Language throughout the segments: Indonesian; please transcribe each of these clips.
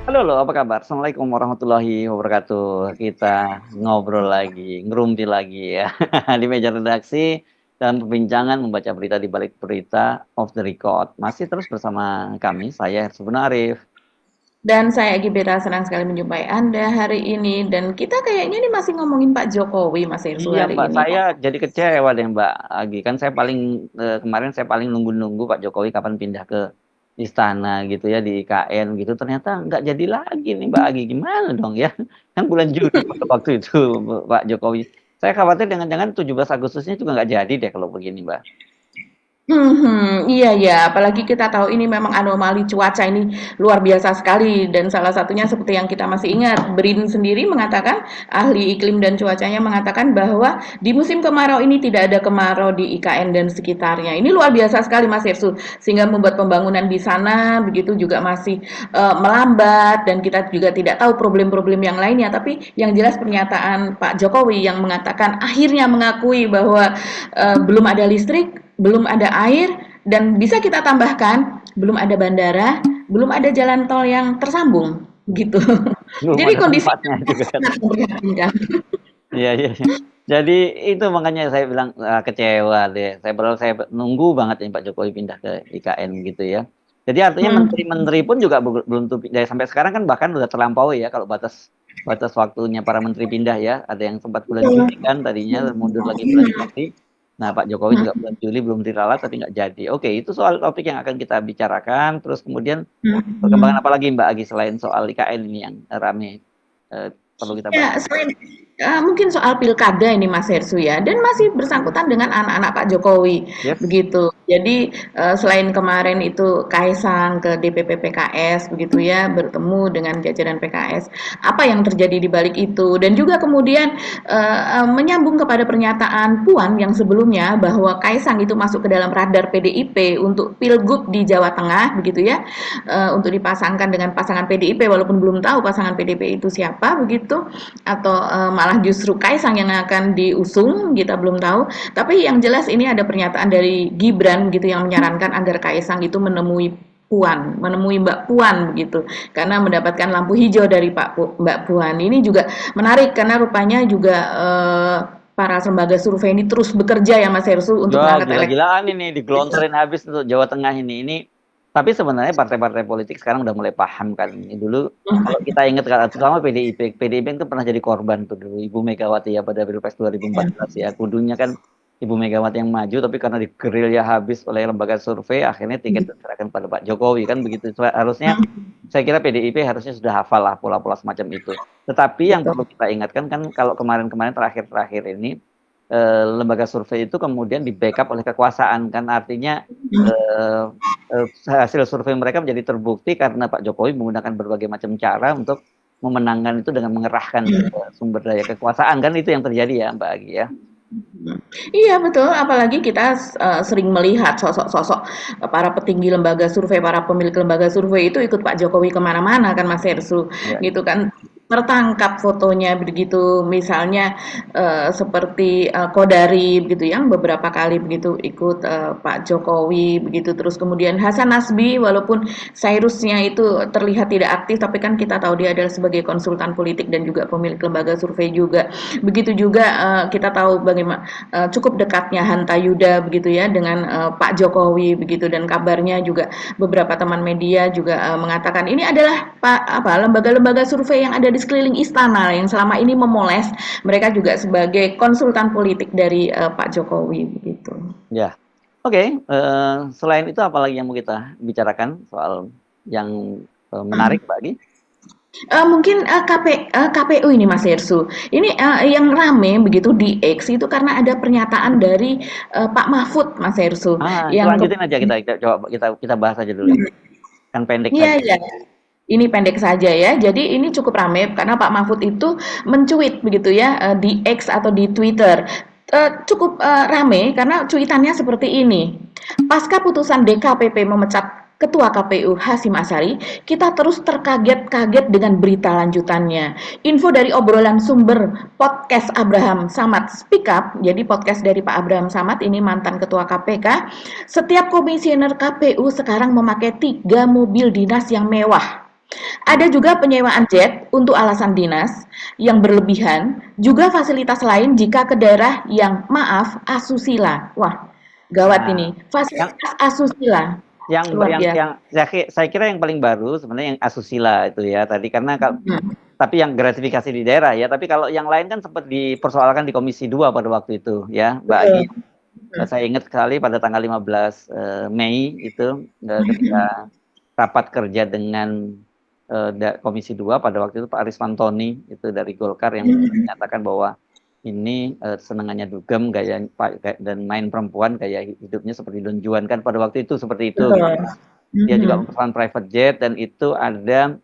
Halo, halo, apa kabar? Assalamualaikum warahmatullahi wabarakatuh. Kita ngobrol lagi, ngerumpi lagi ya di meja redaksi dan perbincangan membaca berita di balik berita off the record. Masih terus bersama kami, saya Hersubun Arif. Dan saya Gibera senang sekali menjumpai Anda hari ini dan kita kayaknya ini masih ngomongin Pak Jokowi Mas Irsu Iya hari Mbak, ini. saya jadi kecewa deh Mbak Agi. Kan saya paling kemarin saya paling nunggu-nunggu Pak Jokowi kapan pindah ke istana gitu ya di IKN gitu. Ternyata nggak jadi lagi nih Mbak Agi. Gimana dong ya? Kan bulan Juni waktu itu Pak Jokowi. Saya khawatir jangan-jangan 17 Agustusnya juga nggak jadi deh kalau begini Mbak. Iya ya, apalagi kita tahu ini memang anomali cuaca ini luar biasa sekali dan salah satunya seperti yang kita masih ingat, BRIN sendiri mengatakan, ahli iklim dan cuacanya mengatakan bahwa di musim kemarau ini tidak ada kemarau di IKN dan sekitarnya. Ini luar biasa sekali Mas Irsu, sehingga membuat pembangunan di sana begitu juga masih melambat dan kita juga tidak tahu problem-problem yang lainnya. Tapi yang jelas pernyataan Pak Jokowi yang mengatakan akhirnya mengakui bahwa belum ada listrik, belum ada air, dan bisa kita tambahkan belum ada bandara, belum ada jalan tol yang tersambung gitu. Belum Jadi ada kondisi tempatnya juga kan. sangat memprihatinkan. Iya, iya, iya. Jadi itu makanya saya bilang kecewa deh. Saya nunggu banget nih Pak Jokowi pindah ke IKN gitu ya. Jadi artinya Hmm. menteri-menteri pun juga belum tuh dari sampai sekarang kan bahkan udah terlampaui ya kalau batas batas waktunya para menteri pindah ya. Ada yang sempat bulan Juli kan tadinya mundur lagi bulan Juli. Nah Pak Jokowi juga bulan Juli belum diralat tapi nggak jadi. Oke, itu soal topik yang akan kita bicarakan. Terus kemudian perkembangan apa lagi Mbak Agi selain soal IKN ini yang rame perlu kita bahas. Ya, selain mungkin soal pilkada ini Mas Hersu ya, dan masih bersangkutan dengan anak-anak Pak Jokowi Yes. begitu. Jadi selain kemarin itu Kaisang ke DPP PKS begitu ya, bertemu dengan jajaran PKS. Apa yang terjadi di balik itu? Dan juga kemudian menyambung kepada pernyataan Puan yang sebelumnya bahwa Kaisang itu masuk ke dalam radar PDIP untuk pilgub di Jawa Tengah begitu ya, untuk dipasangkan dengan pasangan PDIP walaupun belum tahu pasangan PDIP itu siapa begitu, atau malah justru Kaisang yang akan diusung kita belum tahu. Tapi yang jelas ini ada pernyataan dari Gibran gitu yang menyarankan agar Kaisang itu menemui Mbak Puan begitu, karena mendapatkan lampu hijau dari Mbak Puan. Ini juga menarik karena rupanya juga para lembaga survei ini terus bekerja ya Mas Hersu untuk Ya, mengangkat elektabilitas. gila-gilaan ini digelontorin habis untuk Jawa Tengah ini. Tapi sebenarnya partai-partai politik sekarang udah mulai paham kan. Ini dulu kalau kita ingat kan, terutama PDIP itu pernah jadi korban tuh dulu Ibu Megawati ya pada Pilpres 2014 ya. Kudunya kan Ibu Megawati yang maju, tapi karena digerilya habis oleh lembaga survei, akhirnya tiket diserahkan pada Pak Jokowi kan begitu. Harusnya saya kira PDIP harusnya sudah hafal lah pola-pola semacam itu. Tetapi yang Betul. perlu kita ingatkan kan kalau kemarin-kemarin terakhir-terakhir ini lembaga survei itu kemudian di backup oleh kekuasaan kan artinya eh, hasil survei mereka menjadi terbukti karena Pak Jokowi menggunakan berbagai macam cara untuk memenangkan itu dengan mengerahkan sumber daya kekuasaan kan itu yang terjadi ya Mbak Agi ya. Iya betul, apalagi kita sering melihat sosok-sosok para petinggi lembaga survei, para pemilik lembaga survei itu ikut Pak Jokowi kemana-mana kan Mas Hersu, Ya. gitu kan. Tertangkap fotonya begitu, misalnya seperti Kodari begitu yang beberapa kali begitu ikut Pak Jokowi begitu, terus kemudian Hasan Nasbi walaupun Cyrusnya itu terlihat tidak aktif, tapi kan kita tahu dia adalah sebagai konsultan politik dan juga pemilik lembaga survei juga. Begitu juga kita tahu bagaimana cukup dekatnya Hanta Yuda begitu ya dengan Pak Jokowi begitu, dan kabarnya juga beberapa teman media juga mengatakan ini adalah lembaga-lembaga survei yang ada di sekeliling istana yang selama ini memoles mereka juga sebagai konsultan politik dari Pak Jokowi begitu. Ya. Oke, selain itu apalagi yang mau kita bicarakan soal yang menarik Mbak Agi? Mungkin KPU ini Mas Hersu. Ini yang rame begitu di X itu karena ada pernyataan dari Pak Mahfud Mas Hersu Itu yang lanjutin aja kita coba kita bahas aja dulu ini. Kan pendek iya saja. iya. Ini pendek saja ya. Jadi ini cukup ramai karena Pak Mahfud itu mencuit begitu ya di X atau di Twitter. Cukup rame karena cuitannya seperti ini. Pasca putusan DKPP memecat Ketua KPU Hasyim Asyari, kita terus terkaget-kaget dengan berita lanjutannya. Info dari obrolan sumber podcast Abraham Samad Speak Up, jadi podcast dari Pak Abraham Samad, ini mantan Ketua KPK, setiap komisioner KPU sekarang memakai 3 mobil dinas yang mewah. Ada juga penyewaan jet untuk alasan dinas yang berlebihan, juga fasilitas lain jika ke daerah yang maaf asusila. Wah, gawat Nah, ini. yang Fasilitas asusila yang luar yang biasa. yang saya kira yang paling baru sebenarnya yang asusila itu ya tadi karena Hmm, tapi yang gratifikasi di daerah ya, tapi kalau yang lain kan sempat dipersoalkan di Komisi 2 pada waktu itu ya, Mbak Agi. betul. Saya ingat sekali pada tanggal 15 Mei itu ketika rapat kerja dengan Komisi 2 pada waktu itu Pak Aris Mantoni itu dari Golkar yang menyatakan bahwa ini senangannya dugem gaya dan main perempuan gaya hidupnya seperti Don Juan kan pada waktu itu seperti itu gitu. Betul. Dia juga Mhm. memesan private jet dan itu ada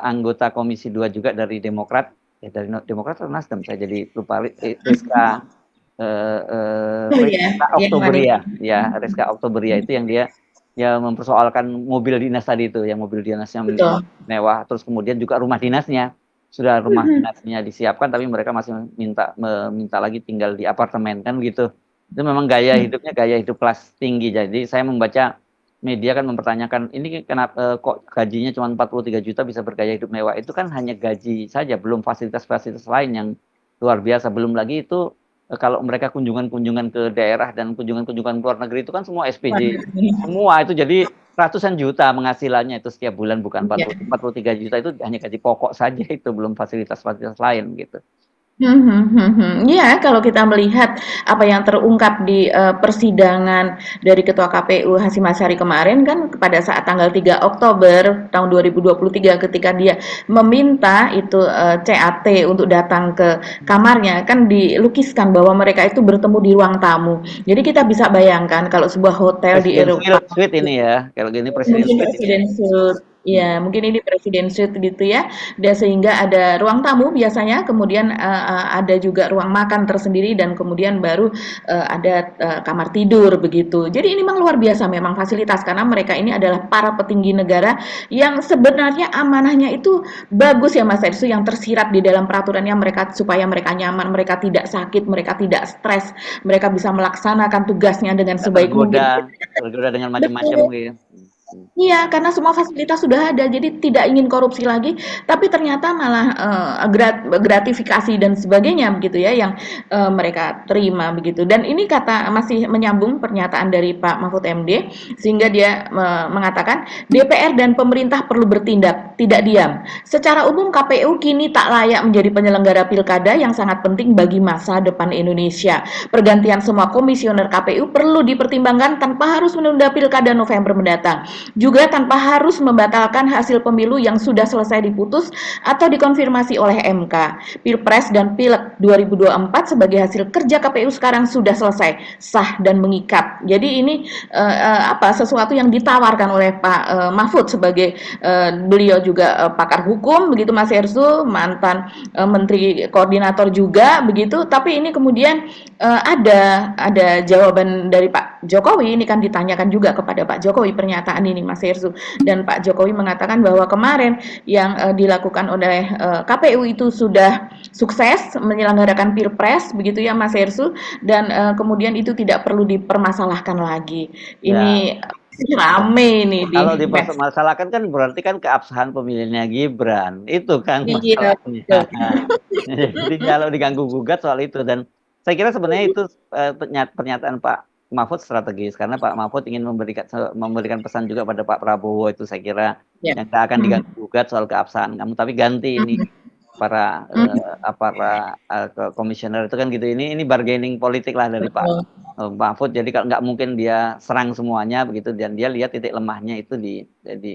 anggota Komisi 2 juga dari Demokrat dari Demokrat atau Nasdem saya jadi lupa Rizka Oh iya, Rizka yang wanita. Oktoberia ya Rizka Oktoberia itu yang dia ya mempersoalkan mobil dinas tadi itu yang mobil dinasnya Betul. mewah terus kemudian juga rumah dinasnya sudah rumah dinasnya disiapkan tapi mereka masih meminta lagi tinggal di apartemen kan gitu itu memang gaya hidupnya gaya hidup kelas tinggi jadi saya membaca media kan mempertanyakan ini kenapa kok gajinya cuma 43 juta bisa bergaya hidup mewah itu kan hanya gaji saja belum fasilitas-fasilitas lain yang luar biasa belum lagi itu kalau mereka kunjungan-kunjungan ke daerah dan kunjungan-kunjungan ke luar negeri itu kan semua SPJ semua itu jadi ratusan juta penghasilannya itu setiap bulan bukan Iya. 43 juta itu hanya gaji pokok saja itu belum fasilitas-fasilitas lain gitu. Iya, kalau kita melihat apa yang terungkap di, persidangan dari Ketua KPU Hasyim Asyari kemarin kan pada saat tanggal 3 Oktober tahun 2023 ketika dia meminta itu, CAT untuk datang ke kamarnya, kan dilukiskan bahwa mereka itu bertemu di ruang tamu. Jadi kita bisa bayangkan kalau sebuah hotel di Presiden Eropa suite ini ya kalau gini presiden mungkin suite ini ya. presiden suite, Hmm. ya mungkin ini presiden suite gitu ya. Dan sehingga ada ruang tamu biasanya, kemudian ada juga ruang makan tersendiri dan kemudian baru ada kamar tidur begitu. Jadi ini memang luar biasa memang fasilitas karena mereka ini adalah para petinggi negara yang sebenarnya amanahnya itu bagus ya Mas Ersu yang tersirat di dalam peraturannya mereka supaya mereka nyaman, mereka tidak sakit, mereka tidak stres, mereka bisa melaksanakan tugasnya dengan Nggak sebaik mungkin. tergoda dengan macam-macam Betul. gitu. Iya, karena semua fasilitas sudah ada, jadi tidak ingin korupsi lagi, tapi ternyata malah gratifikasi dan sebagainya begitu ya yang mereka terima begitu. Dan ini kata masih menyambung pernyataan dari Pak Mahfud MD, sehingga dia mengatakan DPR dan pemerintah perlu bertindak, tidak diam. Secara umum KPU kini tak layak menjadi penyelenggara pilkada yang sangat penting bagi masa depan Indonesia. Pergantian semua komisioner KPU perlu dipertimbangkan tanpa harus menunda pilkada November mendatang. Juga tanpa harus membatalkan hasil pemilu yang sudah selesai diputus atau dikonfirmasi oleh MK. Pilpres dan Pileg 2024 sebagai hasil kerja KPU sekarang sudah selesai, sah dan mengikat. Jadi ini sesuatu yang ditawarkan oleh Pak Mahfud sebagai beliau juga pakar hukum begitu Mas Ersu, mantan menteri koordinator juga begitu, tapi ini kemudian ada jawaban dari Pak Jokowi ini kan ditanyakan juga kepada Pak Jokowi pernyataan ini Mas Hersu dan Pak Jokowi mengatakan bahwa kemarin yang dilakukan oleh KPU itu sudah sukses menyelenggarakan Pilpres begitu ya Mas Hersu dan kemudian itu tidak perlu dipermasalahkan lagi. Ya, Ini rame ini di kalau medsos. dipermasalahkan kan berarti kan keabsahan pemilihnya Gibran. Itu kan Iya, masalahnya. betul. Jadi kalau diganggu gugat soal itu dan saya kira sebenarnya itu pernyataan Pak Mahfud strategis karena Pak Mahfud ingin memberikan pesan juga pada Pak Prabowo itu saya kira Ya. yang tak akan diganggu gugat soal keabsahan kamu tapi ganti ini para komisioner itu kan gitu ini bargaining politik lah dari Pak Betul. Mahfud jadi kalau nggak mungkin dia serang semuanya begitu dan dia lihat titik lemahnya itu di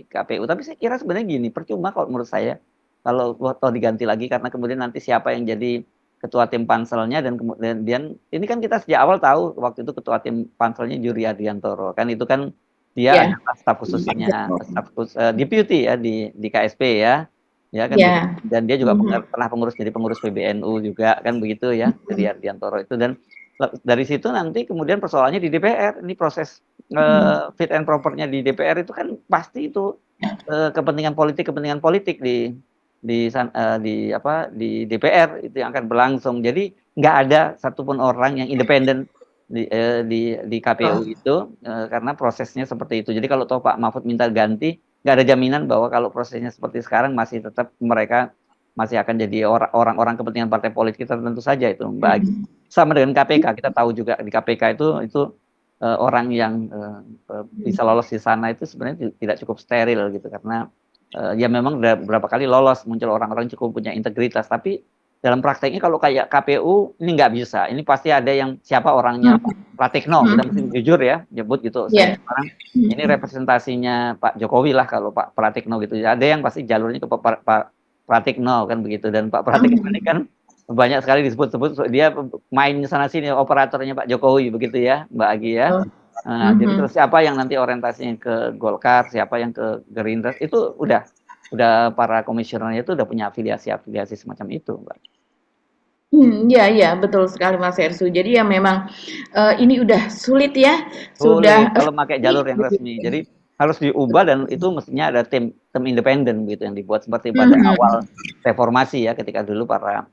KPU tapi saya kira sebenarnya gini percuma kalau menurut saya kalau toh diganti lagi karena kemudian nanti siapa yang jadi ketua tim panselnya dan kemudian ini kan kita sejak awal tahu waktu itu ketua tim panselnya Yuri Adiantoro kan itu kan dia Ya. adalah staf khususnya deputy ya di KSP ya kan gitu Ya. dan dia juga Mhm. pernah jadi pengurus PBNU juga kan begitu ya Yuri Adiantoro itu dan dari situ nanti kemudian persoalannya di DPR ini proses fit and propernya di DPR itu kan pasti itu kepentingan politik di DPR itu yang akan berlangsung jadi nggak ada satupun orang yang independen di KPU itu karena prosesnya seperti itu jadi kalau toh Pak Mahfud minta ganti nggak ada jaminan bahwa kalau prosesnya seperti sekarang masih tetap mereka masih akan jadi orang-orang kepentingan partai politik tertentu saja itu Mbak Agi. Sama dengan KPK, kita tahu juga di KPK itu orang yang bisa lolos di sana itu sebenarnya tidak cukup steril gitu karena ya memang beberapa kali lolos muncul orang-orang cukup punya integritas, tapi dalam prakteknya kalau kayak KPU ini nggak bisa. Ini pasti ada yang siapa orangnya Pak Pratikno, kita mesti jujur ya nyebut gitu. Saya Iya. sekarang ini representasinya Pak Jokowi lah kalau Pak Pratikno gitu. Ada yang pasti jalurnya ke Pak Pratikno kan begitu, dan Pak Pratikno ini kan banyak sekali disebut-sebut dia main sana sini operatornya Pak Jokowi begitu ya Mbak Agi ya. Nah, jadi terus siapa yang nanti orientasinya ke Golkar, siapa yang ke Gerindra itu udah para komisionernya itu udah punya afiliasi semacam itu, Mbak. Iya iya, betul sekali Mas Ersu. Jadi ya memang, ini udah sulit ya, Sulit sudah kalau pakai jalur yang resmi. Jadi harus diubah dan itu mestinya ada tim independen gitu yang dibuat seperti pada awal reformasi ya, ketika dulu para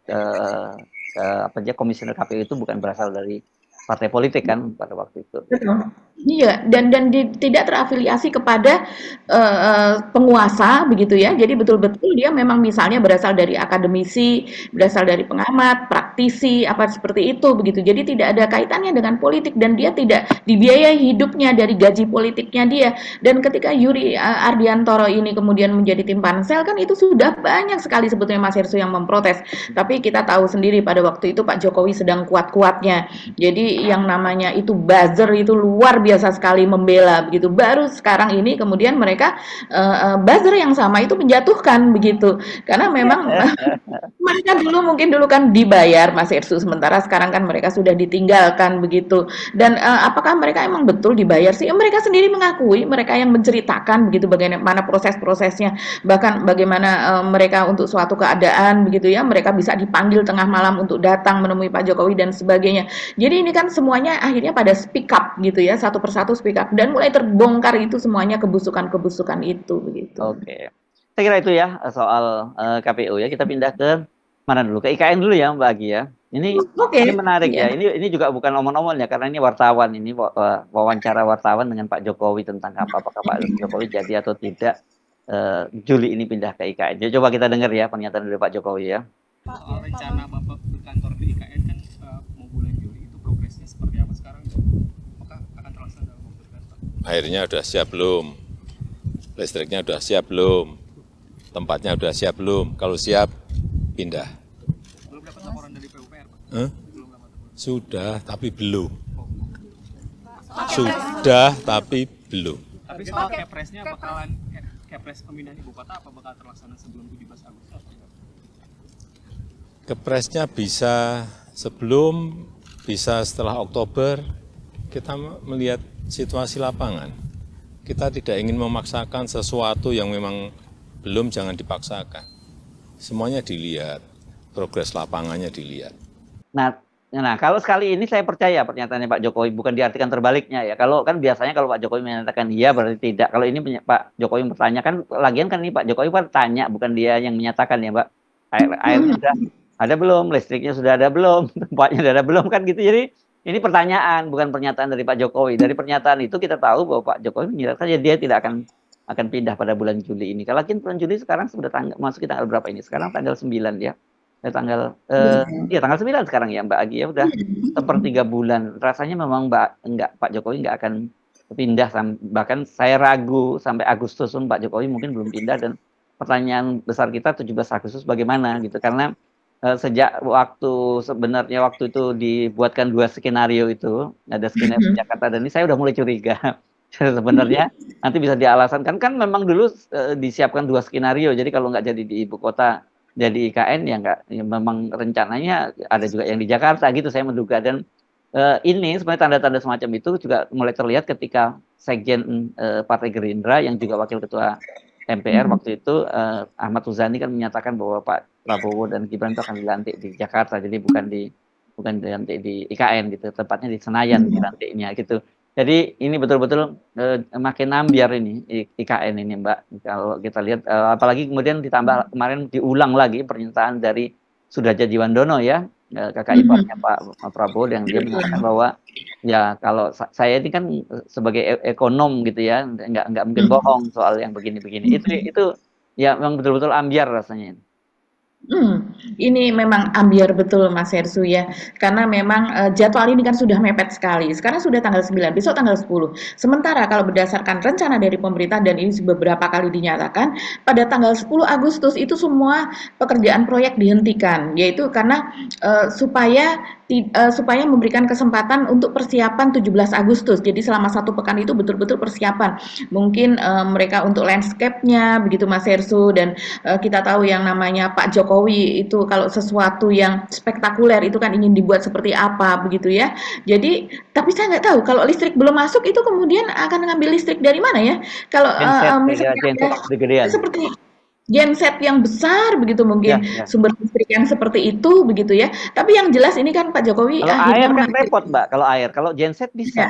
komisioner KPU itu bukan berasal dari partai politik kan pada waktu itu. Betul. Iya, dan tidak terafiliasi kepada penguasa begitu ya. Jadi betul-betul dia memang misalnya berasal dari akademisi, berasal dari pengamat, praktisi, apa seperti itu begitu. Jadi tidak ada kaitannya dengan politik dan dia tidak dibiayai hidupnya dari gaji politiknya dia. Dan ketika Yuri Ardiantoro ini kemudian menjadi tim pansel kan itu sudah banyak sekali sebetulnya Mas Hersu yang memprotes. Tapi kita tahu sendiri pada waktu itu Pak Jokowi sedang kuat-kuatnya. Jadi yang namanya itu buzzer itu luar biasa sekali membela begitu. Baru sekarang ini kemudian mereka buzzer yang sama itu menjatuhkan begitu. Karena memang mereka dulu kan dibayar Mas Irsu, sementara sekarang kan mereka sudah ditinggalkan begitu. Dan apakah mereka emang betul dibayar sih? Mereka sendiri mengakui, mereka yang menceritakan begitu bagaimana proses-prosesnya, bahkan bagaimana mereka untuk suatu keadaan begitu ya, mereka bisa dipanggil tengah malam untuk datang menemui Pak Jokowi dan sebagainya. Jadi ini kan semuanya akhirnya pada speak up gitu ya, satu persatu speak up dan mulai terbongkar itu semuanya kebusukan-kebusukan itu begitu. Oke. Saya kira itu ya soal KPU ya. Kita pindah ke mana dulu? Ke IKN dulu ya Mbak Agi ya. Ini menarik ya. Ini juga bukan omong-omong ya, karena ini wartawan, ini wawancara wartawan dengan Pak Jokowi tentang apakah Pak Jokowi jadi atau tidak Juli ini pindah ke IKN. Jadi coba kita dengar ya pernyataan dari Pak Jokowi ya. Soal rencana Bapak berkantor di IKN kan mau bulan Juli, itu progresnya seperti apa sekarang? Apakah akan terlaksana dalam waktu dekat, Pak? Airnya sudah siap belum? Listriknya sudah siap belum? Tempatnya sudah siap belum? Kalau siap, pindah. Belum dapat laporan dari PUPR, Pak? Belum dapat. Sudah, tapi belum. Sudah, tapi belum. Tapi soal Kepresnya bakalan Kepres pemindahan ibu kota apa bakal terlaksana sebelum 17 Agustus? Kepresnya bisa sebelum, bisa setelah Oktober. Kita melihat situasi lapangan. Kita tidak ingin memaksakan sesuatu yang memang belum, jangan dipaksakan. Semuanya dilihat, progres lapangannya dilihat. Nah, kalau sekali ini saya percaya pernyataannya Pak Jokowi, bukan diartikan terbaliknya ya. Kalau kan biasanya kalau Pak Jokowi menyatakan iya berarti tidak. Kalau ini Pak Jokowi bertanya kan, lagian kan ini Pak Jokowi bertanya, bukan dia yang menyatakan ya Mbak. Airnya sudah ada belum, listriknya sudah ada belum, tempatnya sudah ada belum kan gitu. Jadi ini pertanyaan, bukan pernyataan dari Pak Jokowi. Dari pernyataan itu kita tahu bahwa Pak Jokowi menyatakan ya dia tidak akan pindah pada bulan Juli ini. Kalau bulan Juli sekarang sudah masuk tanggal berapa ini? Sekarang tanggal 9 ya. Tanggal 9 sekarang ya Mbak Agi ya, udah sepertiga bulan. Rasanya memang Pak Jokowi nggak akan pindah, bahkan saya ragu sampai Agustus pun Pak Jokowi mungkin belum pindah. Dan pertanyaan besar kita 17 Agustus bagaimana gitu, karena sejak sebenarnya waktu itu dibuatkan 2 skenario itu, ada skenario Jakarta dan ini saya udah mulai curiga. Sebenarnya nanti bisa dialasankan kan memang dulu disiapkan 2 skenario. Jadi kalau nggak jadi di ibu kota jadi IKN ya nggak, ya memang rencananya ada juga yang di Jakarta gitu saya menduga. Dan ini sebenarnya tanda-tanda semacam itu juga mulai terlihat ketika Sekjen Partai Gerindra yang juga Wakil Ketua MPR waktu itu Ahmad Muzani kan menyatakan bahwa Pak Prabowo dan Gibran itu akan dilantik di Jakarta, jadi bukan dilantik di IKN gitu, tepatnya di Senayan dilantiknya gitu. Jadi ini betul-betul makin ambiar ini IKN ini Mbak. Kalau kita lihat apalagi kemudian ditambah kemarin diulang lagi pernyataan dari Soedardjo Djiwandono ya, kakak iparnya Pak Prabowo, yang dia mengatakan bahwa ya kalau saya ini kan sebagai ekonom gitu ya, nggak mungkin bohong soal yang begini-begini. Itu ya memang betul-betul ambiar rasanya. Ini memang ambiar betul Mas Hersu ya, karena memang jadwal ini kan sudah mepet sekali. Sekarang sudah tanggal 9, besok tanggal 10. Sementara kalau berdasarkan rencana dari pemerintah dan ini beberapa kali dinyatakan, pada tanggal 10 Agustus itu semua pekerjaan proyek dihentikan, yaitu karena supaya memberikan kesempatan untuk persiapan 17 Agustus. Jadi selama 1 pekan itu betul-betul persiapan. Mungkin mereka untuk landscape-nya begitu Mas Hersu, dan kita tahu yang namanya Pak Jokowi itu kalau sesuatu yang spektakuler itu kan ingin dibuat seperti apa begitu ya. Jadi tapi saya nggak tahu kalau listrik belum masuk itu kemudian akan ngambil listrik dari mana ya? Kalau misalnya seperti genset yang besar begitu mungkin sumber listrik yang seperti itu begitu ya. Tapi yang jelas ini kan Pak Jokowi kalau air kan repot Mbak, kalau genset bisa.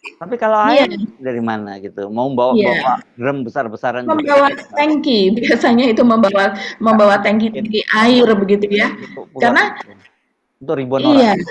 Tapi kalau air dari mana gitu? Mau bawa drum besar-besaran, membawa tangki, biasanya itu membawa tangki air begitu ya. Karena itu ribuan orang.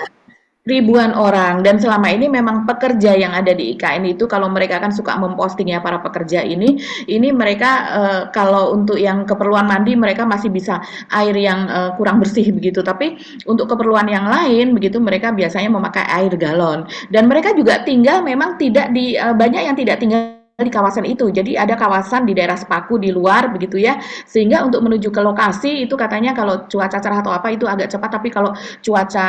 Ribuan orang, dan selama ini memang pekerja yang ada di IKN itu kalau mereka kan suka memposting ya, para pekerja ini mereka kalau untuk yang keperluan mandi mereka masih bisa air yang kurang bersih begitu, tapi untuk keperluan yang lain begitu mereka biasanya memakai air galon, dan mereka juga tinggal memang tidak di banyak yang tidak tinggal di kawasan itu. Jadi ada kawasan di daerah Sepaku di luar begitu ya. Sehingga untuk menuju ke lokasi itu katanya kalau cuaca cerah atau apa itu agak cepat, tapi kalau cuaca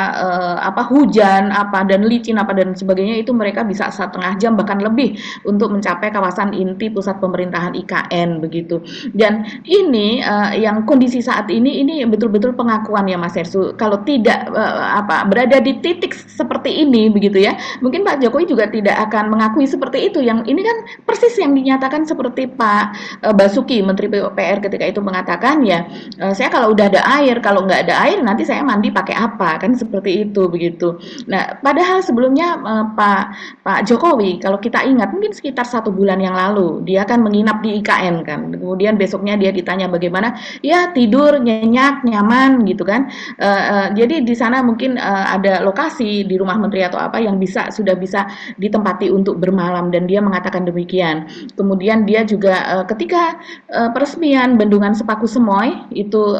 hujan dan licin dan sebagainya itu mereka bisa 1,5 jam bahkan lebih untuk mencapai kawasan inti pusat pemerintahan IKN begitu. Dan ini yang kondisi saat ini betul-betul pengakuan ya Mas Hersu. Kalau tidak berada di titik seperti ini begitu ya, mungkin Pak Jokowi juga tidak akan mengakui seperti itu. Yang ini kan persis yang dinyatakan seperti Pak Basuki, Menteri PUPR ketika itu mengatakan ya, saya kalau udah ada air, kalau nggak ada air nanti saya mandi pakai apa, kan seperti itu begitu. Nah, padahal sebelumnya Pak Jokowi kalau kita ingat mungkin sekitar 1 bulan yang lalu dia kan menginap di IKN kan, kemudian besoknya dia ditanya bagaimana, ya tidur nyenyak nyaman gitu kan. Jadi di sana mungkin ada lokasi di rumah menteri atau apa yang sudah bisa ditempati untuk bermalam, dan dia mengatakan demikian. Kemudian dia juga ketika peresmian Bendungan Sepaku Semoy itu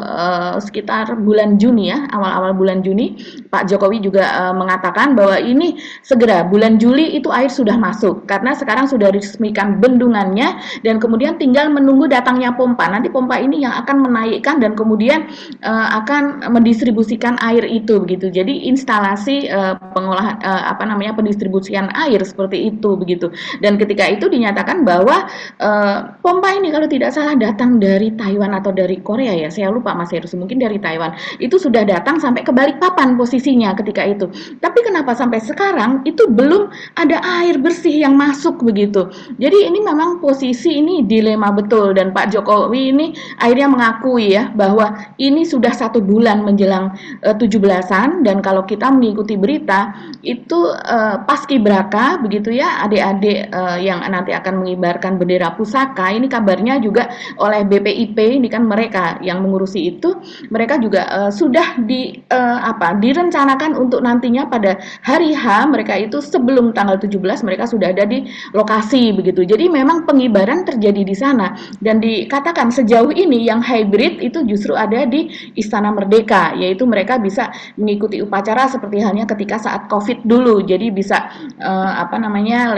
sekitar bulan Juni ya, awal-awal bulan Juni, Pak Jokowi juga mengatakan bahwa ini segera bulan Juli itu air sudah masuk karena sekarang sudah diresmikan bendungannya, dan kemudian tinggal menunggu datangnya pompa. Nanti pompa ini yang akan menaikkan dan kemudian akan mendistribusikan air itu begitu. Jadi instalasi pengolahan pendistribusian air seperti itu begitu. Dan ketika itu dinyatakan bahwa pompa ini kalau tidak salah datang dari Taiwan atau dari Korea ya, saya lupa Mas Heru, mungkin dari Taiwan. Itu sudah datang sampai ke Balikpapan posisinya ketika itu. Tapi kenapa sampai sekarang itu belum ada air bersih yang masuk begitu. Jadi ini memang posisi ini dilema betul, dan Pak Jokowi ini akhirnya mengakui ya bahwa ini sudah 1 bulan menjelang 17-an, dan kalau kita mengikuti berita itu paskibraka begitu ya, adik-adik yang nanti akan mengibarkan bendera pusaka ini kabarnya juga oleh BPIP, ini kan mereka yang mengurusi itu, mereka juga sudah direncanakan untuk nantinya pada hari H mereka itu sebelum tanggal 17 mereka sudah ada di lokasi begitu. Jadi memang pengibaran terjadi di sana, dan dikatakan sejauh ini yang hybrid itu justru ada di Istana Merdeka, yaitu mereka bisa mengikuti upacara seperti halnya ketika saat Covid dulu. Jadi bisa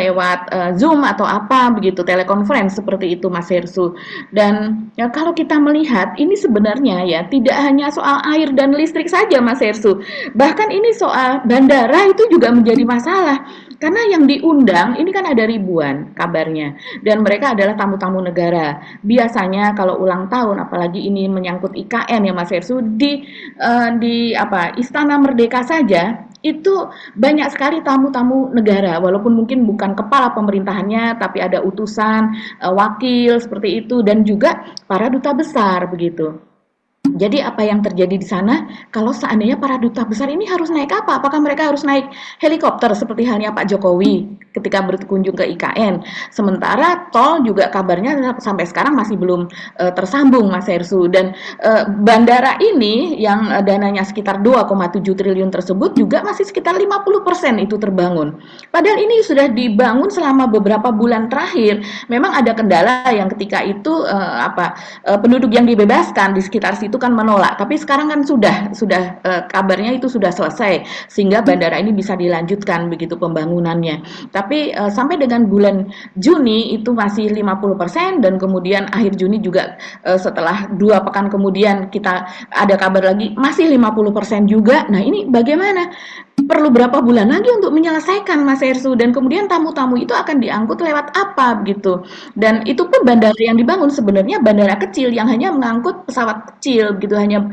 lewat Zoom atau apa begitu, telekonferensi seperti itu Mas Hersu. Dan ya, kalau kita melihat ini sebenarnya ya tidak hanya soal air dan listrik saja Mas Hersu. Bahkan ini soal bandara itu juga menjadi masalah. Karena yang diundang ini kan ada ribuan kabarnya, dan mereka adalah tamu-tamu negara. Biasanya kalau ulang tahun, apalagi ini menyangkut IKN ya Mas Hersu, di Istana Merdeka saja itu banyak sekali tamu-tamu negara, walaupun mungkin bukan kepala pemerintahannya, tapi ada utusan, wakil seperti itu, dan juga para duta besar begitu. Jadi apa yang terjadi di sana, kalau seandainya para duta besar ini harus naik apa? Apakah mereka harus naik helikopter seperti halnya Pak Jokowi ketika berkunjung ke IKN? Sementara tol juga kabarnya sampai sekarang masih belum tersambung, Mas Hersu. Dan bandara ini yang dananya sekitar 2,7 triliun tersebut juga masih sekitar 50% itu terbangun. Padahal ini sudah dibangun selama beberapa bulan terakhir. Memang ada kendala yang ketika itu penduduk yang dibebaskan di sekitar situ kan menolak. Tapi sekarang kan sudah kabarnya itu sudah selesai sehingga bandara ini bisa dilanjutkan begitu pembangunannya. Tapi sampai dengan bulan Juni itu masih 50% dan kemudian akhir Juni juga setelah 2 pekan kemudian kita ada kabar lagi masih 50% juga. Nah, ini bagaimana? Perlu berapa bulan lagi untuk menyelesaikan, Mas Hersu, dan kemudian tamu-tamu itu akan diangkut lewat apa gitu. Dan itu pun bandara yang dibangun sebenarnya bandara kecil yang hanya mengangkut pesawat kecil gitu, hanya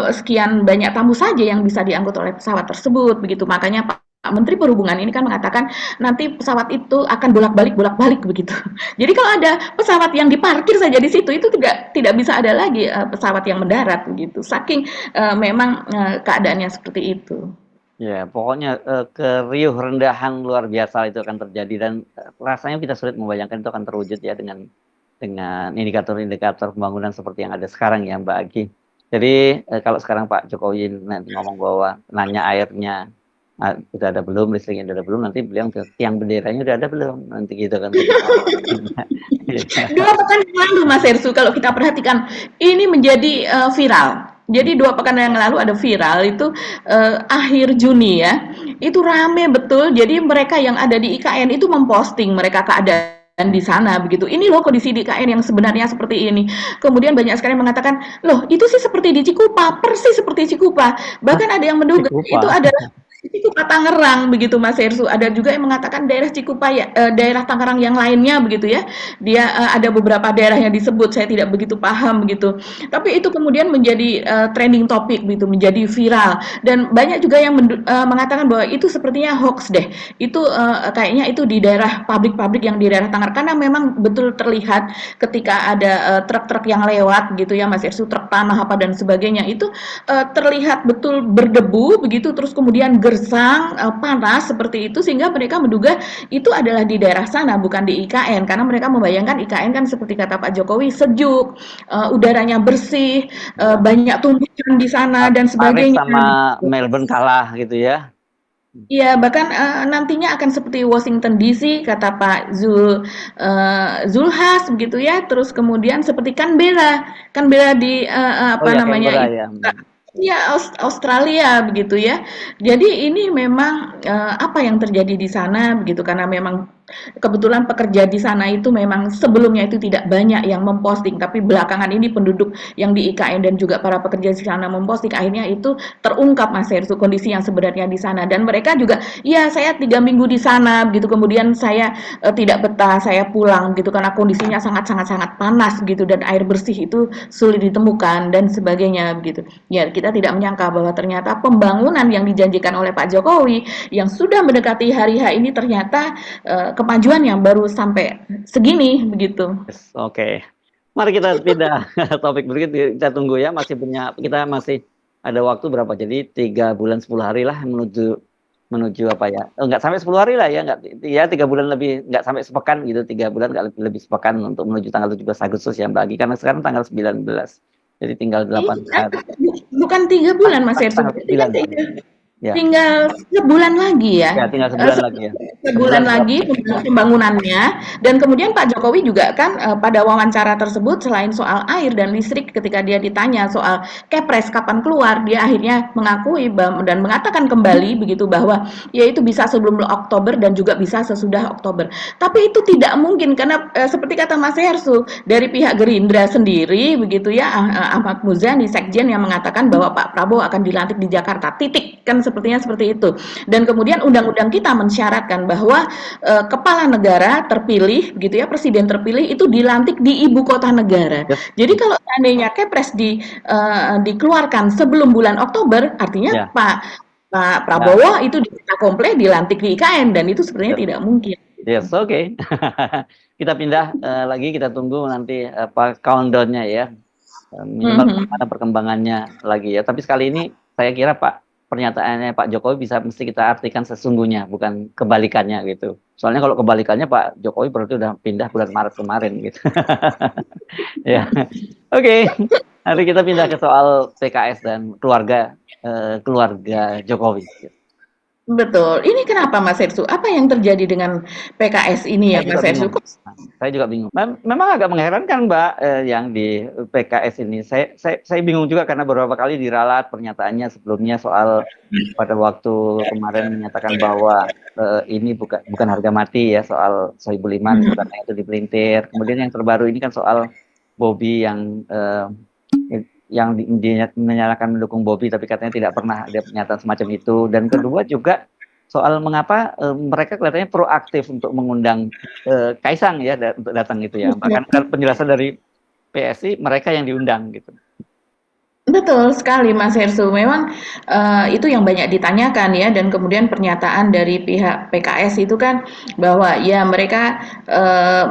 sekian banyak tamu saja yang bisa diangkut oleh pesawat tersebut begitu. Makanya Pak Menteri Perhubungan ini kan mengatakan nanti pesawat itu akan bolak-balik begitu. Jadi kalau ada pesawat yang diparkir saja di situ itu tidak bisa ada lagi pesawat yang mendarat begitu. Saking memang keadaannya seperti itu. Ya, pokoknya keriuh rendahan luar biasa itu akan terjadi dan rasanya kita sulit membayangkan itu akan terwujud ya dengan indikator-indikator pembangunan seperti yang ada sekarang ya Mbak Agi. Jadi kalau sekarang Pak Jokowi nanti ngomong bahwa nanya airnya udah ada belum, listriknya udah ada belum, nanti beliau tiang benderanya udah ada belum, nanti gitu kan. 2 pekan yang lalu Mas Hersu kalau kita perhatikan ini menjadi viral. Jadi 2 pekan yang lalu ada viral itu akhir Juni ya. Itu rame betul. Jadi mereka yang ada di IKN itu memposting mereka keadaan di sana begitu. Ini loh kondisi di IKN yang sebenarnya seperti ini. Kemudian banyak sekali mengatakan, "Loh, itu sih seperti di Cikupa, persis seperti Cikupa." Bahkan ada yang menduga itu adalah Cikupa Tangerang begitu Mas Hersu. Ada juga yang mengatakan daerah Cikupa ya, daerah Tangerang yang lainnya begitu ya. Dia ada beberapa daerah yang disebut, saya tidak begitu paham begitu. Tapi itu kemudian menjadi trending topik begitu, menjadi viral dan banyak juga yang mengatakan bahwa itu sepertinya hoax deh. Itu kayaknya itu di daerah pabrik-pabrik yang di daerah Tangerang karena memang betul terlihat ketika ada truk-truk yang lewat gitu ya Mas Hersu, truk tanah apa dan sebagainya itu terlihat betul berdebu begitu terus kemudian gersang, panas seperti itu sehingga mereka menduga itu adalah di daerah sana bukan di IKN karena mereka membayangkan IKN kan seperti kata Pak Jokowi sejuk, udaranya bersih, banyak tumbuhan di sana dan Paris sebagainya. sama Melbourne kalah gitu ya. Iya, bahkan nantinya akan seperti Washington DC kata Pak Zulhas begitu ya. Terus kemudian seperti Canberra di Oh ya, Canberra ya. Iya, Australia begitu ya. Jadi ini memang apa yang terjadi di sana begitu karena memang kebetulan pekerja di sana itu memang sebelumnya itu tidak banyak yang memposting, tapi belakangan ini penduduk yang di IKN dan juga para pekerja di sana memposting, akhirnya itu terungkap Mas Hersu kondisi yang sebenarnya di sana dan mereka juga, ya saya 3 minggu di sana begitu kemudian saya tidak betah, saya pulang gitu karena kondisinya sangat panas gitu dan air bersih itu sulit ditemukan dan sebagainya begitu. Ya kita tidak menyangka bahwa ternyata pembangunan yang dijanjikan oleh Pak Jokowi yang sudah mendekati hari H ini ternyata kemajuan yang baru sampai segini begitu. Yes, oke. Mari kita pindah topik berikut. Kita tunggu ya, kita masih ada waktu berapa? Jadi 3 bulan 10 hari lah menuju apa ya? Enggak sampai 10 hari lah ya, enggak ya 3 bulan lebih, enggak sampai sepekan gitu, 3 bulan enggak lebih sepekan untuk menuju tanggal 17 Agustus ya Mbak Agi, karena sekarang tanggal 19. Jadi tinggal 8 hari. Bukan 3 bulan Mas Hersu. Ya. Tinggal sebulan lagi ya. Ya, tinggal sebulan lagi ya. Sebulan lagi pembangunannya dan kemudian Pak Jokowi juga kan pada wawancara tersebut selain soal air dan listrik ketika dia ditanya soal Kepres kapan keluar dia akhirnya mengakui dan mengatakan kembali begitu bahwa ya itu bisa sebelum Oktober dan juga bisa sesudah Oktober. Tapi itu tidak mungkin karena seperti kata Mas Hersu dari pihak Gerindra sendiri begitu ya Ahmad Muzani Sekjen yang mengatakan bahwa Pak Prabowo akan dilantik di Jakarta titik kan sepertinya seperti itu. Dan kemudian undang-undang kita mensyaratkan bahwa kepala negara terpilih gitu ya, presiden terpilih itu dilantik di ibu kota negara. Yes. Jadi kalau seandainya Kepres dikeluarkan sebelum bulan Oktober, artinya Pak Prabowo itu bisa komplek dilantik di IKN dan itu sebenarnya tidak mungkin. Yes, oke. Kita pindah lagi, kita tunggu nanti countdown-nya ya. minimal bagaimana perkembangannya lagi ya. Tapi sekali ini saya kira pernyataannya Pak Jokowi mesti kita artikan sesungguhnya, bukan kebalikannya gitu. Soalnya kalau kebalikannya Pak Jokowi berarti udah pindah bulan Maret kemarin gitu. Ya, oke. Nanti kita pindah ke soal PKS dan keluarga Jokowi. Betul. Ini kenapa Mas Hersu? Apa yang terjadi dengan PKS ini ya Mas Hersu? Saya juga bingung. Memang agak mengherankan Mbak, yang di PKS ini. Saya bingung juga karena beberapa kali diralat pernyataannya sebelumnya soal pada waktu kemarin menyatakan bahwa ini bukan harga mati ya, soal Sohibul Iman sebenarnya itu dipelintir. Kemudian yang terbaru ini kan soal Bobi yang menyatakan mendukung Bobi tapi katanya tidak pernah ada pernyataan semacam itu. Dan kedua juga soal mengapa mereka kelihatannya proaktif untuk mengundang Kaisang ya untuk datang gitu ya. Bahkan penjelasan dari PSI mereka yang diundang gitu. Betul sekali Mas Hersu, memang itu yang banyak ditanyakan ya, dan kemudian pernyataan dari pihak PKS itu kan bahwa ya mereka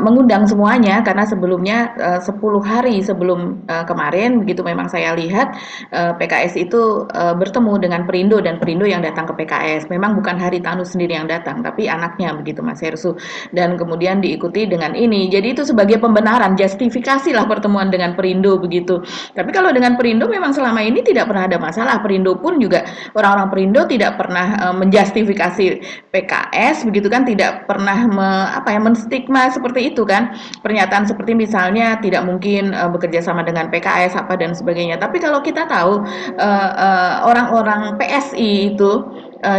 mengundang semuanya karena sebelumnya 10 hari sebelum kemarin begitu memang saya lihat PKS itu bertemu dengan Perindo dan Perindo yang datang ke PKS. Memang bukan Haritanu sendiri yang datang tapi anaknya begitu Mas Hersu, dan kemudian diikuti dengan ini. Jadi itu sebagai pembenaran, justifikasi lah pertemuan dengan Perindo begitu. Tapi kalau dengan Perindo memang selama ini tidak pernah ada masalah. Perindo pun juga orang-orang Perindo tidak pernah menjustifikasi PKS begitu kan, tidak pernah menstigma seperti itu kan. Pernyataan seperti misalnya tidak mungkin bekerja sama dengan PKS apa dan sebagainya. Tapi kalau kita tahu orang-orang PSI itu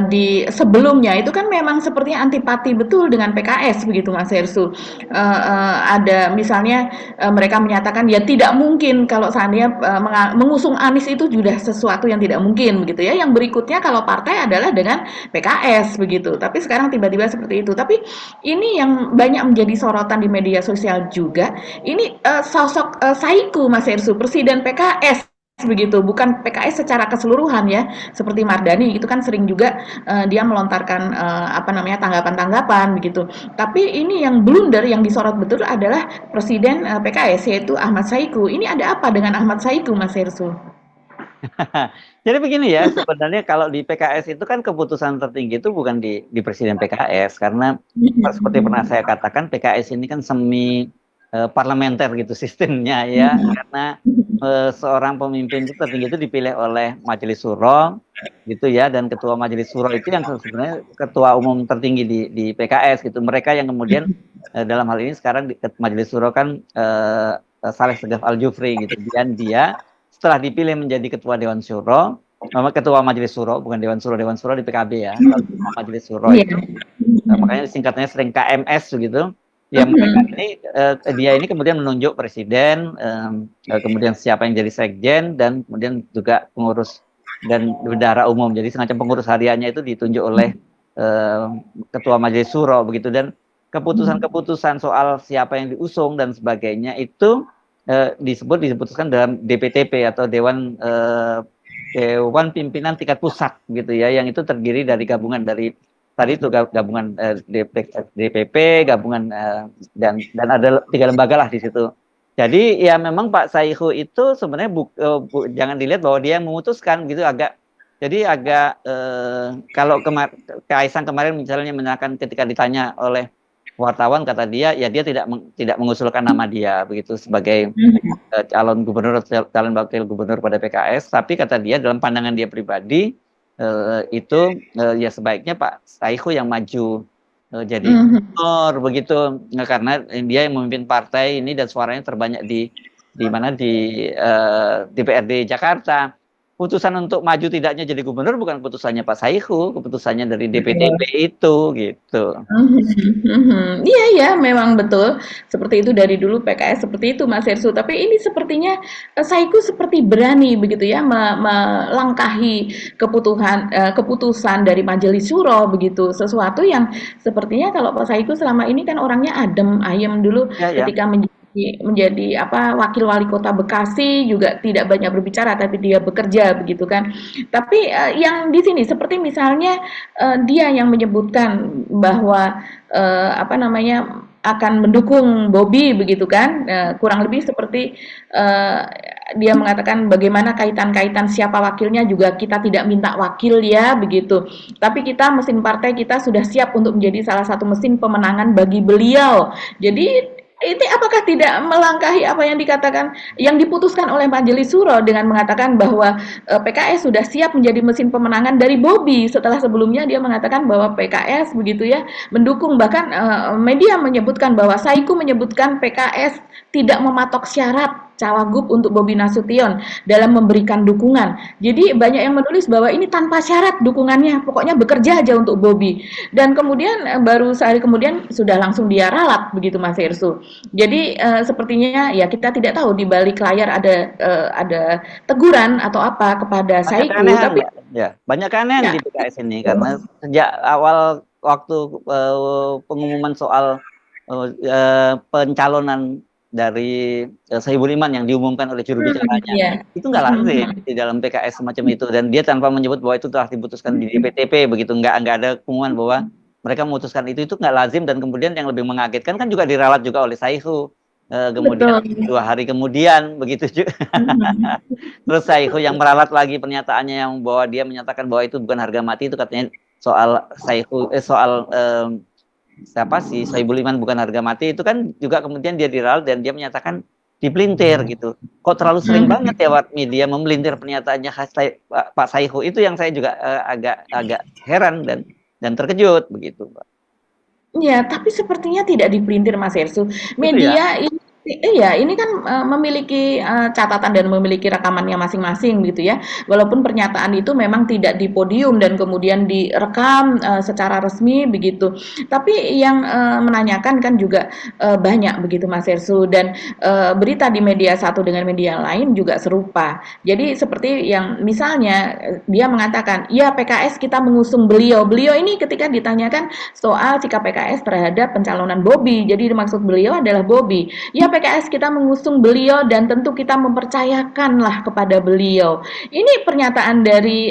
di sebelumnya itu kan memang sepertinya antipati betul dengan PKS begitu Mas Hersu. Ada misalnya mereka menyatakan ya tidak mungkin kalau seandainya mengusung Anies itu sudah sesuatu yang tidak mungkin begitu ya. Yang berikutnya kalau partai adalah dengan PKS begitu. Tapi sekarang tiba-tiba seperti itu. Tapi ini yang banyak menjadi sorotan di media sosial juga. Ini sosok Saiku Mas Hersu, presiden PKS begitu, bukan PKS secara keseluruhan ya, seperti Mardani itu kan sering juga dia melontarkan tanggapan-tanggapan begitu. Tapi ini yang blunder yang disorot betul adalah presiden PKS yaitu Ahmad Saiku. Ini ada apa dengan Ahmad Saiku Mas Hersu? Jadi begini ya, sebenarnya kalau di PKS itu kan keputusan tertinggi itu bukan di presiden PKS, karena seperti pernah saya katakan PKS ini kan semi parlementer gitu sistemnya ya, karena seorang pemimpin itu tertinggi itu dipilih oleh Majelis Syuro gitu ya, dan ketua Majelis Syuro itu yang sebenarnya ketua umum tertinggi di PKS gitu. Mereka yang kemudian dalam hal ini sekarang di Majelis Syuro kan Saleh Segaf Al-Jufri gitu, dan dia setelah dipilih menjadi ketua Dewan Syuro, ketua Majelis Syuro, bukan Dewan Syuro di PKB ya, Majelis Syuro itu makanya singkatnya sering KMS begitu. Ya mereka ini dia ini kemudian menunjuk presiden, kemudian siapa yang jadi sekjen, dan kemudian juga pengurus dan bendahara umum. Jadi semacam pengurus hariannya itu ditunjuk oleh ketua Majelis Syuro begitu, dan keputusan-keputusan soal siapa yang diusung dan sebagainya itu diputuskan dalam DPTP atau Dewan Pimpinan Tingkat Pusat gitu ya, yang itu terdiri dari gabungan dari tadi itu gabungan DPP, gabungan dan ada 3 lembaga lah di situ. Jadi ya memang Pak Saiku itu sebenarnya jangan dilihat bahwa dia yang memutuskan gitu, kalau Kaisang kemarin misalnya menyatakan ketika ditanya oleh wartawan, kata dia ya dia tidak mengusulkan nama dia begitu sebagai calon gubernur atau calon wakil gubernur pada PKS, tapi kata dia dalam pandangan dia pribadi ya sebaiknya Pak Saiku yang maju jadi gubernur begitu, karena dia yang memimpin partai ini dan suaranya terbanyak di DPRD Jakarta. Putusan untuk maju tidaknya jadi gubernur bukan keputusannya Pak Saiku, keputusannya dari DPTP itu gitu. Iya ya, memang betul seperti itu dari dulu PKS seperti itu Mas Hersu. Tapi ini sepertinya Saiku seperti berani begitu ya melangkahi keputusan dari Majelis Syuro begitu, sesuatu yang sepertinya kalau Pak Saiku selama ini kan orangnya adem ayem dulu ketika menjadi wakil wali kota Bekasi juga tidak banyak berbicara tapi dia bekerja begitu kan. Tapi yang di sini seperti misalnya dia yang menyebutkan bahwa akan mendukung Bobby begitu kan, kurang lebih seperti dia mengatakan bagaimana kaitan-kaitan siapa wakilnya juga kita tidak minta wakil ya begitu. Tapi kita mesin partai kita sudah siap untuk menjadi salah satu mesin pemenangan bagi beliau. Jadi ini apakah tidak melangkahi apa yang dikatakan yang diputuskan oleh Majelis Suro dengan mengatakan bahwa PKS sudah siap menjadi mesin pemenangan dari Bobby setelah sebelumnya dia mengatakan bahwa PKS begitu ya mendukung, bahkan media menyebutkan bahwa Saiku menyebutkan PKS tidak mematok syarat Cawagup untuk Bobi Nasution dalam memberikan dukungan. Jadi banyak yang menulis bahwa ini tanpa syarat dukungannya, pokoknya bekerja aja untuk Bobi. Dan kemudian baru sehari kemudian sudah langsung dia ralat begitu Mas Irsu. Jadi sepertinya ya kita tidak tahu di balik layar ada teguran atau apa kepada Banyak Saiku, keanehan, tapi Mbak. Ya, banyak keanehan ya, di PKS ini karena sejak awal waktu pengumuman soal pencalonan dari Sohibul Iman yang diumumkan oleh juru bicaranya, ya. itu nggak lazim di dalam PKS semacam itu, dan dia tanpa menyebut bahwa itu telah diputuskan di DPTP begitu, nggak ada pengumuman bahwa mereka memutuskan itu nggak lazim. Dan kemudian yang lebih mengagetkan kan juga diralat juga oleh Saihu kemudian Betul. 2 hari kemudian begitu juga. Terus Saihu yang meralat lagi pernyataannya yang bahwa dia menyatakan bahwa itu bukan harga mati, itu katanya soal Saihu soal siapa sih Sohibul Iman bukan harga mati, itu kan juga kemudian dia diralat dan dia menyatakan dipelintir gitu. Kok terlalu sering banget ya media memelintir pernyataannya Pak Saihu, itu yang saya juga agak heran dan terkejut begitu, Pak. Ya, tapi sepertinya tidak dipelintir Mas Ersu. Gitu ya. Media ini iya, ini kan memiliki catatan dan memiliki rekamannya masing-masing gitu ya. Walaupun pernyataan itu memang tidak di podium dan kemudian direkam secara resmi begitu. Tapi yang menanyakan kan juga banyak begitu Mas Ersu, dan berita di media satu dengan media lain juga serupa. Jadi seperti yang misalnya dia mengatakan, "Ya PKS kita mengusung beliau." Beliau ini ketika ditanyakan soal sikap PKS terhadap pencalonan Bobby. Jadi maksud beliau adalah Bobby. Ya PKS kita mengusung beliau dan tentu kita mempercayakanlah kepada beliau. Ini pernyataan dari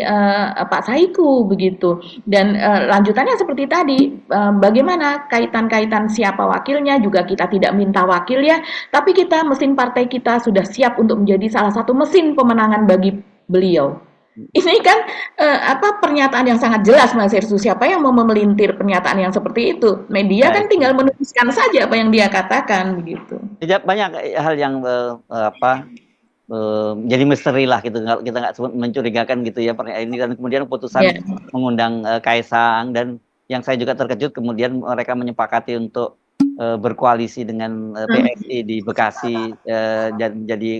Pak Saiku begitu. Dan lanjutannya seperti tadi, bagaimana kaitan-kaitan siapa wakilnya juga kita tidak minta wakil ya, tapi kita mesin partai kita sudah siap untuk menjadi salah satu mesin pemenangan bagi beliau. Ini kan pernyataan yang sangat jelas Mas Irsu. Siapa yang mau memelintir pernyataan yang seperti itu? Media Ya, kan tinggal menuliskan saja apa yang dia katakan begitu. banyak hal yang jadi misteri lah gitu, kita nggak mencurigakan gitu ya ini. Dan kemudian keputusan mengundang Kaisang, dan yang saya juga terkejut kemudian mereka menyepakati untuk berkoalisi dengan PSI di Bekasi, jadi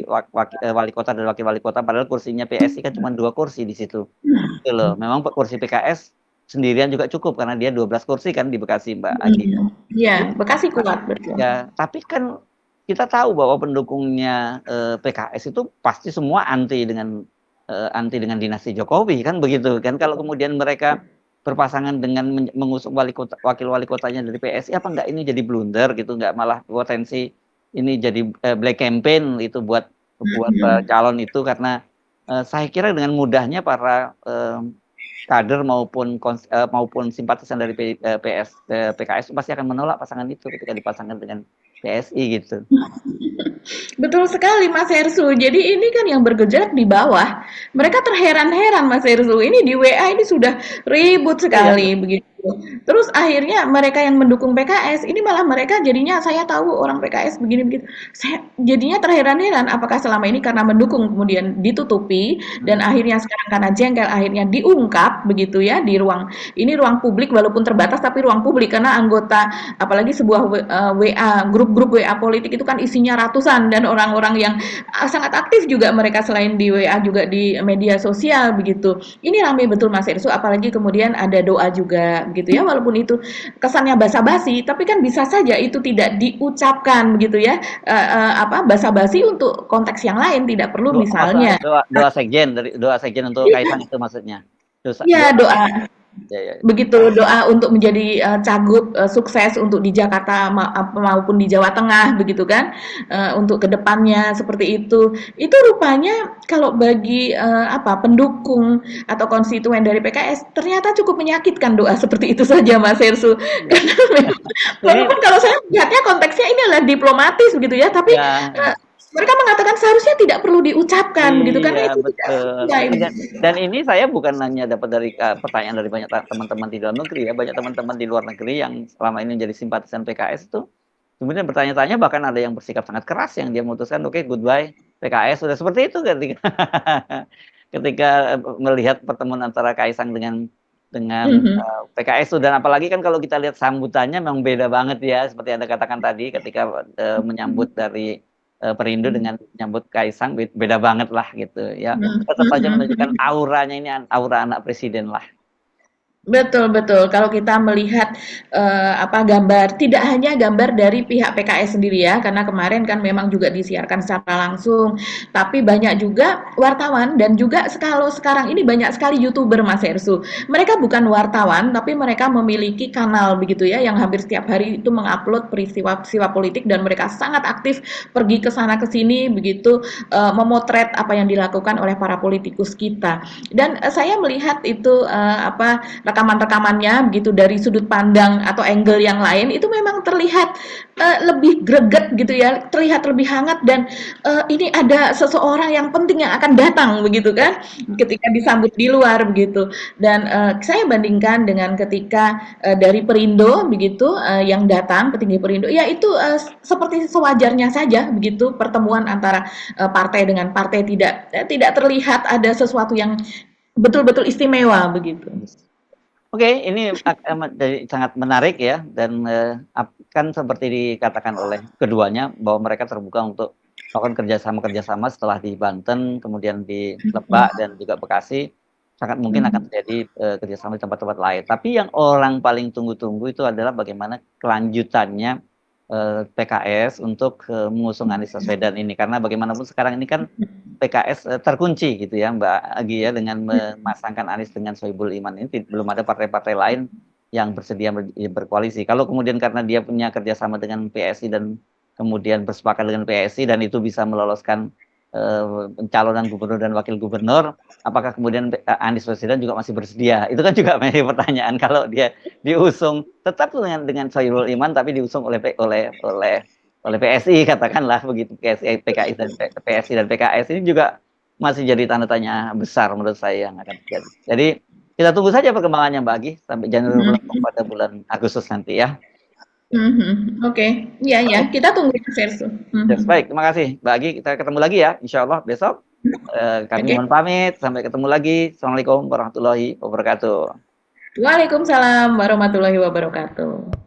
wali kota dan wakil wali kota, padahal kursinya PSI kan cuma 2 kursi di situ. Gitu loh. Memang kursi PKS sendirian juga cukup karena dia 12 kursi kan di Bekasi, Mbak Agi. Iya, Bekasi kuat betul. Ya, tapi kan kita tahu bahwa pendukungnya PKS itu pasti semua anti dengan dinasti Jokowi kan begitu kan. Kalau kemudian mereka berpasangan dengan mengusung wakil wali kotanya dari PSI, apa enggak ini jadi blunder gitu, enggak malah potensi ini jadi black campaign itu buat calon itu, karena saya kira dengan mudahnya para kader maupun simpatisan dari PKS pasti akan menolak pasangan itu ketika dipasangkan dengan PSI gitu. Betul sekali Mas Hersu. Jadi ini kan yang bergejolak di bawah. Mereka terheran-heran Mas Hersu. Ini di WA ini sudah ribut sekali begitu. Terus akhirnya mereka yang mendukung PKS ini malah mereka jadinya, saya tahu orang PKS begini begitu. Saya jadinya terheran-heran apakah selama ini karena mendukung kemudian ditutupi dan akhirnya sekarang karena jengkel akhirnya diungkap begitu ya di ruang publik, walaupun terbatas tapi ruang publik, karena anggota apalagi sebuah WA grup WA politik itu kan isinya ratusan dan orang-orang yang sangat aktif juga mereka selain di WA juga di media sosial begitu. Ini ramai betul Mas Irsu, apalagi kemudian ada doa juga gitu ya, walaupun itu kesannya basa-basi tapi kan bisa saja itu tidak diucapkan begitu ya, basa-basi untuk konteks yang lain, tidak perlu misalnya doa sekjen untuk Kaisang itu maksudnya. Iya, doa Ya, ya. Begitu doa untuk menjadi cagup sukses untuk di Jakarta maupun di Jawa Tengah begitu kan, untuk kedepannya seperti itu rupanya kalau bagi pendukung atau konstituen dari PKS ternyata cukup menyakitkan doa seperti itu saja Mas Hersu. Iya. Karena memang, Ini walaupun kalau saya melihatnya konteksnya ini adalah diplomatis begitu ya, tapi ya. mereka mengatakan seharusnya tidak perlu diucapkan begitu karena Iya, itu tidak betul. sesuai. Dan ini saya bukan hanya dapat dari pertanyaan dari banyak teman-teman di dalam negeri ya, banyak teman-teman di luar negeri yang selama ini menjadi simpatisan PKS itu kemudian bertanya-tanya, bahkan ada yang bersikap sangat keras yang dia memutuskan oke, goodbye PKS, sudah seperti itu ketika ketika melihat pertemuan antara Kaisang dengan Mhm. PKS itu. Dan apalagi kan kalau kita lihat sambutannya memang beda banget ya, seperti Anda katakan tadi ketika menyambut dari Perindo dengan menyambut Kaisang beda banget lah gitu ya. Mhm, Tetap saja mhm, menunjukkan mhm. auranya ini aura anak presiden lah. Betul betul. Kalau kita melihat, gambar tidak hanya gambar dari pihak PKS sendiri ya, karena kemarin kan memang juga disiarkan secara langsung, tapi banyak juga wartawan dan juga kalau sekarang ini banyak sekali YouTuber Mas Hersu. Mereka bukan wartawan, tapi mereka memiliki kanal begitu ya, yang hampir setiap hari itu mengupload peristiwa-peristiwa politik dan mereka sangat aktif pergi ke sana ke sini begitu, memotret apa yang dilakukan oleh para politikus kita. Dan, saya melihat itu, rekaman-rekamannya begitu dari sudut pandang atau angle yang lain itu memang terlihat lebih greget gitu ya, terlihat lebih hangat dan ini ada seseorang yang penting yang akan datang begitu kan, ketika disambut di luar begitu. Dan saya bandingkan dengan ketika dari Perindo begitu yang datang petinggi Perindo, ya itu seperti sewajarnya saja begitu pertemuan antara partai dengan partai tidak terlihat ada sesuatu yang betul-betul istimewa begitu. Oke, ini jadi sangat menarik ya, dan kan seperti dikatakan oleh keduanya bahwa mereka terbuka untuk melakukan kerjasama setelah di Banten, kemudian di Lebak dan juga Bekasi, sangat mungkin akan terjadi kerjasama di tempat-tempat lain. Tapi yang orang paling tunggu-tunggu itu adalah bagaimana kelanjutannya PKS untuk mengusung Anies Baswedan ini, karena bagaimanapun sekarang ini kan PKS terkunci gitu ya Mbak Agi ya, dengan memasangkan Anies dengan Sohibul Iman ini belum ada partai-partai lain yang bersedia berkoalisi. Kalau kemudian karena dia punya kerjasama dengan PSI dan kemudian bersepakat dengan PSI dan itu bisa meloloskan pencalonan gubernur dan wakil gubernur, apakah kemudian Anies Baswedan juga masih bersedia? Itu kan juga menjadi pertanyaan. Kalau dia diusung tetap dengan Sohibul Iman tapi diusung oleh PSI katakanlah begitu, PKI dan PSI dan PKS ini juga masih jadi tanda tanya besar menurut saya yang akan terjadi. Jadi kita tunggu saja perkembangannya Mbak Agi sampai Januari pada bulan Agustus nanti ya. Oke, iya ya, kita tunggu Verso. Yes, baik, terima kasih Mbak Agi. Kita ketemu lagi ya, insya Allah besok. Kami mohon pamit, sampai ketemu lagi. Assalamualaikum warahmatullahi wabarakatuh. Waalaikumsalam warahmatullahi wabarakatuh.